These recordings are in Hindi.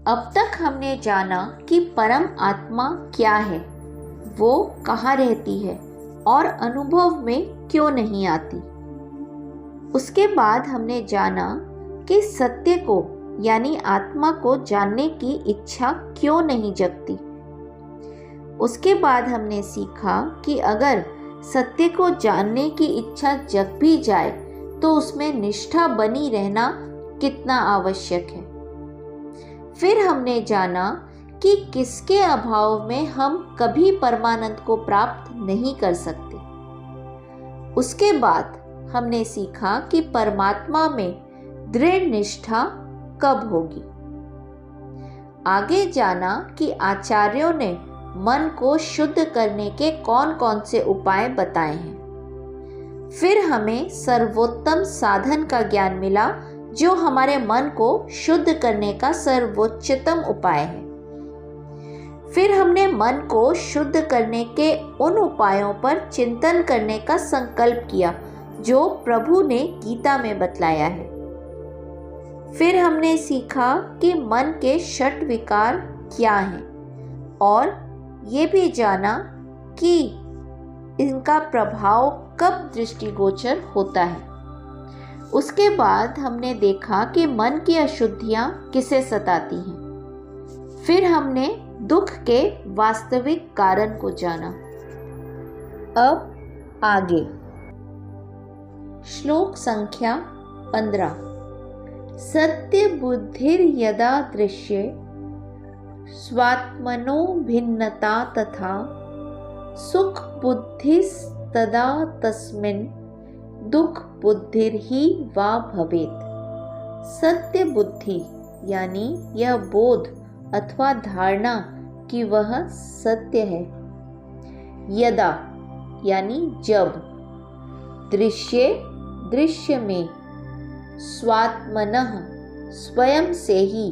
अब तक हमने जाना कि परम आत्मा क्या है, वो कहाँ रहती है और अनुभव में क्यों नहीं आती। उसके बाद हमने जाना कि सत्य को यानी आत्मा को जानने की इच्छा क्यों नहीं जगती। उसके बाद हमने सीखा कि अगर सत्य को जानने की इच्छा जग भी जाए तो उसमें निष्ठा बनी रहना कितना आवश्यक है। फिर हमने जाना कि किसके अभाव में हम कभी परमानंद को प्राप्त नहीं कर सकते। उसके बाद हमने सीखा कि परमात्मा में दृढ़ निष्ठा कब होगी। आगे जाना कि आचार्यों ने मन को शुद्ध करने के कौन कौन से उपाय बताए हैं। फिर हमें सर्वोत्तम साधन का ज्ञान मिला जो हमारे मन को शुद्ध करने का सर्वोच्चतम उपाय है। फिर हमने मन को शुद्ध करने के उन उपायों पर चिंतन करने का संकल्प किया जो प्रभु ने गीता में बतलाया है। फिर हमने सीखा कि मन के षट विकार क्या हैं और ये भी जाना कि इनका प्रभाव कब दृष्टिगोचर होता है। उसके बाद हमने देखा कि मन की अशुद्धियां किसे सताती हैं। फिर हमने दुख के वास्तविक कारण को जाना। अब आगे श्लोक संख्या 15। सत्य बुद्धिर यदा दृश्ये स्वात्मनो भिन्नता तथा सुख बुद्धिस्तदा तस्मिन् दुख बुद्धिर ही वा भवेत्। सत्य बुद्धि यानी यह बोध अथवा धारणा कि वह सत्य है। यदा यानी जब, दृश्य दृश्य में, स्वात्मनः स्वयं से ही,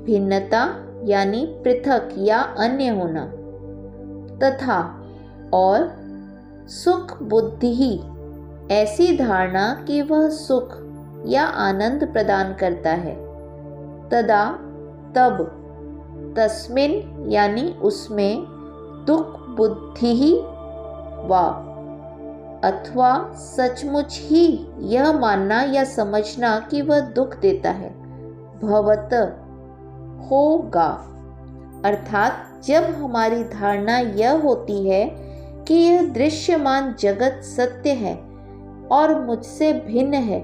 भिन्नता यानी पृथक या अन्य होना, तथा और सुख बुद्धि ही ऐसी धारणा कि वह सुख या आनंद प्रदान करता है। तदा तब, तस्मिन यानी उसमें, दुख बुद्धि ही वा अथवा सचमुच ही यह मानना या समझना कि वह दुख देता है, भवत होगा। अर्थात जब हमारी धारणा यह होती है कि यह दृश्यमान जगत सत्य है और मुझसे भिन्न है,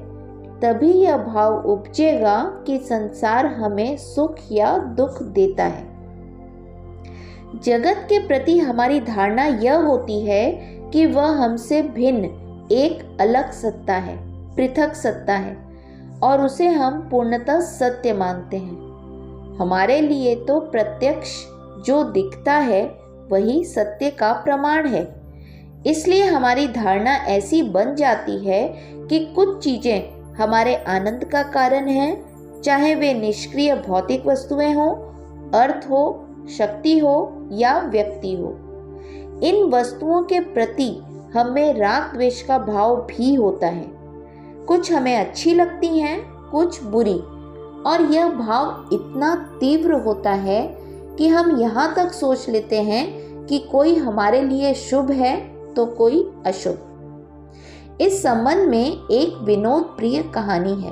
तभी यह भाव उपजेगा कि संसार हमें सुख या दुख देता है। जगत के प्रति हमारी धारणा यह होती है कि वह हमसे भिन्न एक अलग सत्ता है, पृथक सत्ता है और उसे हम पूर्णतः सत्य मानते हैं। हमारे लिए तो प्रत्यक्ष जो दिखता है वही सत्य का प्रमाण है। इसलिए हमारी धारणा ऐसी बन जाती है कि कुछ चीजें हमारे आनंद का कारण हैं, चाहे वे निष्क्रिय भौतिक वस्तुएं हों, अर्थ हो, शक्ति हो या व्यक्ति हो। इन वस्तुओं के प्रति हमें राग द्वेष का भाव भी होता है। कुछ हमें अच्छी लगती हैं, कुछ बुरी, और यह भाव इतना तीव्र होता है कि हम यहाँ तक सोच लेते हैं कि कोई हमारे लिए शुभ है तो कोई अशुभ। इस संबंध में एक विनोद प्रिय कहानी है,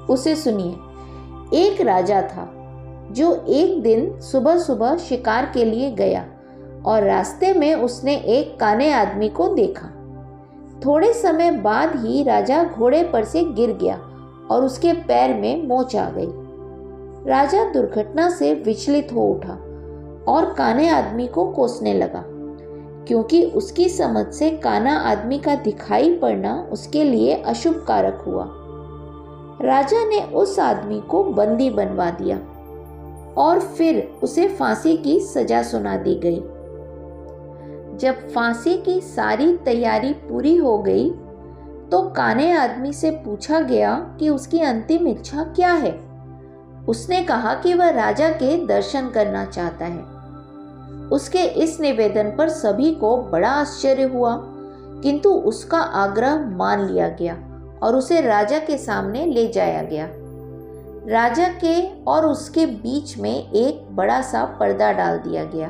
उसे सुनिए। एक राजा था जो एक दिन सुबह सुबह शिकार के लिए गया और रास्ते में उसने एक काने आदमी को देखा। थोड़े समय बाद ही राजा घोड़े पर से गिर गया और उसके पैर में मोच आ गई। राजा दुर्घटना से विचलित हो उठा और काने आदमी को कोसने लगा, क्योंकि उसकी समझ से काना आदमी का दिखाई पड़ना उसके लिए अशुभ कारक हुआ। राजा ने उस आदमी को बंदी बनवा दिया और फिर उसे फांसी की सजा सुना दी गई। जब फांसी की सारी तैयारी पूरी हो गई तो काने आदमी से पूछा गया कि उसकी अंतिम इच्छा क्या है। उसने कहा कि वह राजा के दर्शन करना चाहता है। उसके इस निवेदन पर सभी को बड़ा आश्चर्य हुआ, किंतु उसका आग्रह मान लिया गया और उसे राजा के सामने ले जाया गया। राजा के और उसके बीच में एक बड़ा सा पर्दा डाल दिया गया।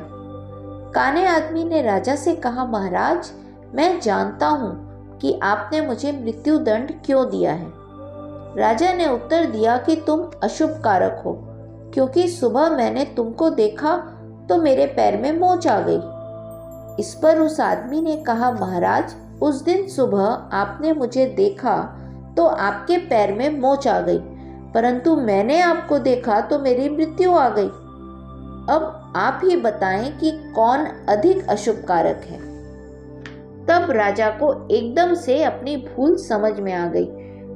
काने आदमी ने राजा से कहा, महाराज, मैं जानता हूँ कि आपने मुझे मृत्यु दंड क्यों दिया है। राजा ने उत्तर दिया कि तुम अशुभ कारक हो, क्योंकि सुबह मैंने तुमको देखा तो मेरे पैर में मोच आ गई। इस पर उस आदमी ने कहा, महाराज, उस दिन सुबह आपने मुझे देखा तो आपके पैर में मोच आ गई, परंतु मैंने आपको देखा तो मेरी मृत्यु आ गई। अब आप ही बताएं कि कौन अधिक अशुभ कारक है। तब राजा को एकदम से अपनी भूल समझ में आ गई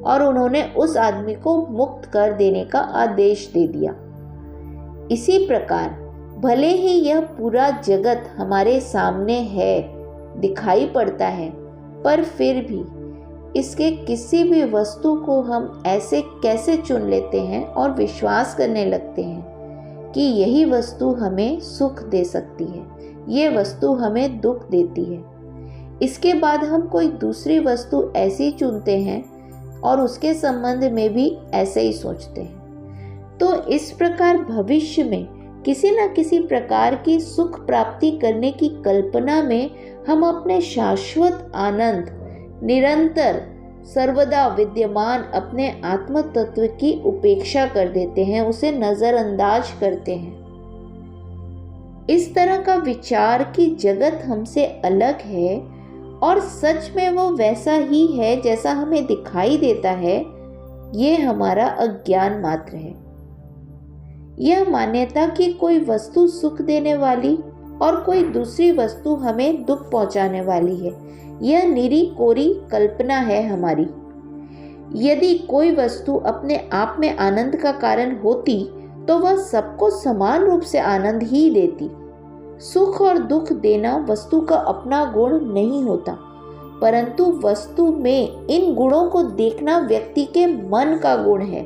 और उन्होंने उस आदमी को मुक्त कर देने का आदेश दे दिया। इसी प्रकार भले ही यह पूरा जगत हमारे सामने है, दिखाई पड़ता है, पर फिर भी इसके किसी भी वस्तु को हम ऐसे कैसे चुन लेते हैं और विश्वास करने लगते हैं कि यही वस्तु हमें सुख दे सकती है, ये वस्तु हमें दुख देती है। इसके बाद हम कोई दूसरी वस्तु ऐसी चुनते हैं और उसके संबंध में भी ऐसे ही सोचते हैं। तो इस प्रकार भविष्य में किसी न किसी प्रकार की सुख प्राप्ति करने की कल्पना में हम अपने शाश्वत आनंद, निरंतर सर्वदा विद्यमान अपने आत्म तत्व की उपेक्षा कर देते हैं, उसे नजरअंदाज करते हैं। इस तरह का विचार कि जगत हमसे अलग है और सच में वो वैसा ही है जैसा हमें दिखाई देता है, ये हमारा अज्ञान मात्र है। यह मान्यता कि कोई वस्तु सुख देने वाली और कोई दूसरी वस्तु हमें दुख पहुंचाने वाली है, यह निरी कोरी कल्पना है हमारी। यदि कोई वस्तु अपने आप में आनंद का कारण होती तो वह सबको समान रूप से आनंद ही देती। सुख और दुख देना वस्तु का अपना गुण नहीं होता, परंतु वस्तु में इन गुणों को देखना व्यक्ति के मन का गुण है।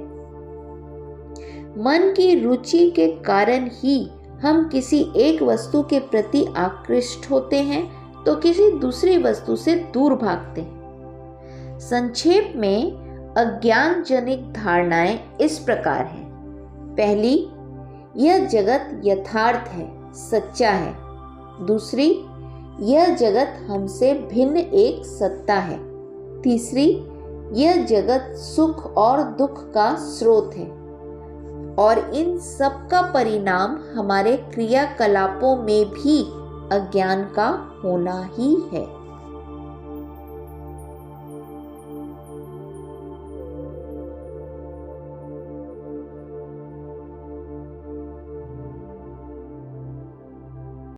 मन की रुचि के कारण ही हम किसी एक वस्तु के प्रति आकृष्ट होते हैं तो किसी दूसरी वस्तु से दूर भागते हैं। संक्षेप में अज्ञान जनित धारणाएं इस प्रकार हैं। पहली, यह जगत यथार्थ है, सच्चा है। दूसरी, यह जगत हमसे भिन्न एक सत्ता है। तीसरी, यह जगत सुख और दुख का स्रोत है और इन सब का परिणाम हमारे क्रियाकलापों में भी अज्ञान का होना ही है।